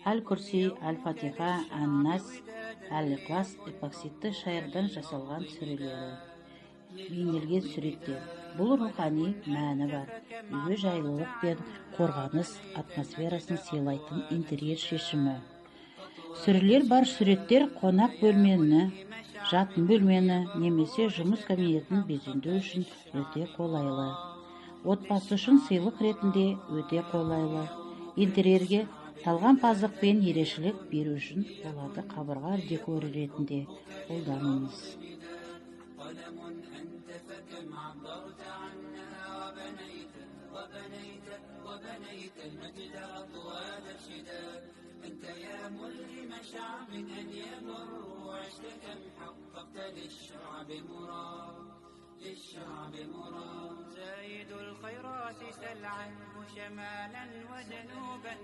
Әл-Курси, Әл-Фатиха, Ан-Нас, Әл-Ихлас эпоксидті шайырдан жасалған сүрелері. Бейнелген суреттер. Бұл рухани мәні бар. Үйге жайлылық пен қорғаныс атмосферасын сыйлайтын интерьер шешімі. Сүрелер бар суреттер қонақ бөлмені, жатын бөлмені немесе жұмыс кабинетін безендіру үшін өте қолайлы. Отбасы үшін сыйлық ретінде өте қолайлы. Интерьерге талғампаздық пен ерекшелік беру үшін оларды қабырға декоры ретінде қолданыңыз. أنت يا ملهم شعب أن يمر وعشت كم حققت للشعب مراد زايد الخيرات سل عنه شمالا وجنوبا